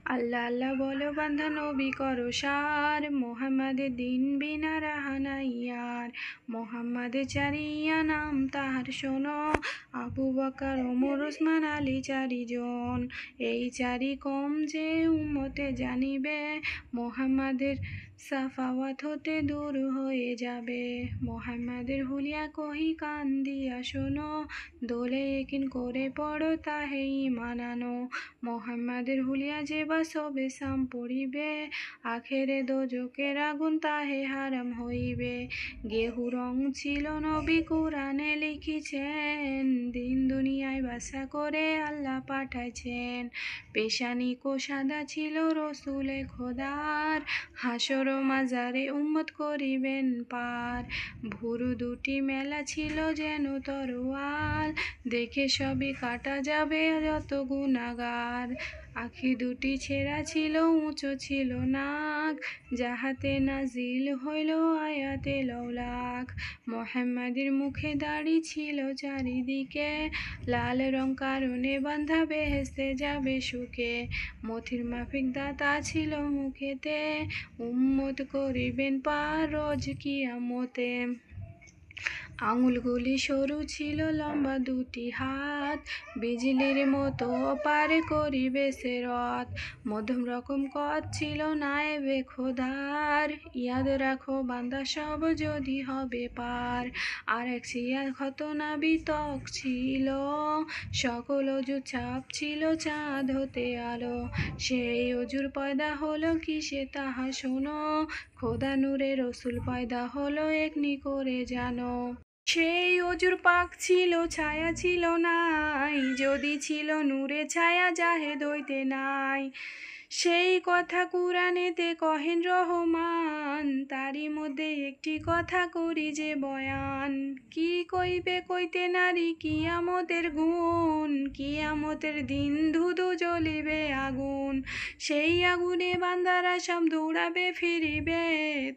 আল্লাহ আল্লাহ বলো বান্ধা নবী করো সার, মোহাম্মদের দিন বিনা রাহা নাই আর। মোহাম্মদের চারিয়া নাম তাহার শোনো, আবু বকর ওমর ওসমান আলী চারিজন। এই চারি কম যে উম্মতে জানিবে, মোহাম্মদের সাফাওয়াত হতে দূর হয়ে যাবে। মোহাম্মদের হুলিয়া কহি কান দিয়া শোনো, দোলে একিন করে পড়ো তাহে ঈমান আনো। মোহাম্মদের হুলিয়া যে বা সবে সাম পড়িবে, আখেরে দোজকের আগুন তাহে হারাম হইবে। গেহু রং ছিল নবী কুরআনে লিখিছেন, দিন দুনিয়ায় বাসা করে আল্লাহ পাঠাইছেন। পেশানি কো সাদা ছিল রসুলে খোদার, হাসর ও মাজারে উম্মত করিবেন পার। ভুরু দুটি মেলা ছিল যেন তরোয়াল, দেখে সবই কাটা যাবে যত গুনাহগার। আখি দুটি ছেঁড়া ছিল উঁচু ছিল নাক, যাহাতে নাজিল হইল আয়াতে লওলাক। মোহাম্মদের মুখে দাড়ি ছিল চারিদিকে, লাল রং কারণে বান্ধা বেহেশতে যাবে সুখে। মথির মাফিক দাঁতা ছিল মুখেতে, উম্মত করিবেন পার রোজ কিয়ামতে। আঙুলগুলি সরু ছিল লম্বা দুটি হাত, বিজলির মতো পারে করিবে সে রথ। মধ্যম রকম কদ ছিল নায়েবে খোদার, ইয়াদ রাখো বান্দা সব যদি হবে পার। আর এক সিয়া ক্ষত নাবি ত্বক ছিল, সকল অজু ছাপ ছিল চাঁদ হতে আলো। সেই অজুর পয়দা হলো কিসে তাহা শোনো, খোদা নূরে রসুল পয়দা হলো এখনি করে জানো। সেই অজুর পাক ছিল ছায়া ছিল নাই, যদি ছিল নূরে ছায়া জাহেদ হইতে নাই। সেই কথা কুরআনেতে কহেন রহমান, তারই মধ্যে একটি কথা করি যে বয়ান। কি কইবে কইতে নারী কিয়ামতের গুণ, কিয়ামতের দিন ধুধু জ্বলিবে আগুন। সেই আগুনে বান্দারা সব দৌড়াবে ফিরিবে,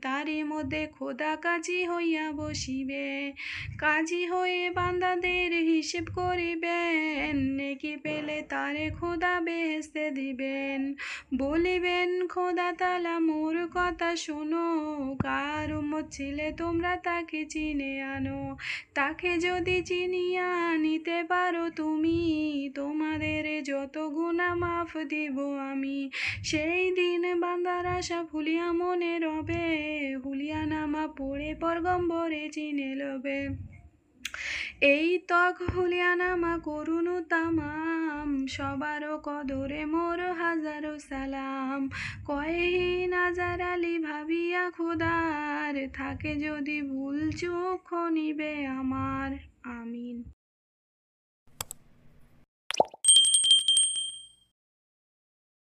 তারই মধ্যে খোদা কাজী হইয়া বসিবে। কাজী হয়ে বান্দাদের হিসেব করিবেন, নেকি পেলে তারে খোদা বেহেশতে দিবেন। বলিবেন খোদা তাআলা মোর কথা শোনো, কার উম্মত ছিলে তোমরা তাকে চিনে আনো। তাকে যদি চিনিয়া নিতে পারো তুমি, তোমাদের যত গুনাহ মাফ দিব আমি। সেই দিন বান্দারা সব হুলিয়া মনে রবে, হুলিয়া নামা পড়ে পয়গম্বরে চিনে লবে। এই তক হুলিয়া নামা করুন তামাম, সবার কদরে মোর হাজারো সালাম। কয়হি নাজার আলী ভাবিয়া খোদার, থাকে যদি ভুল চুক খনিবে আমার। আমিন।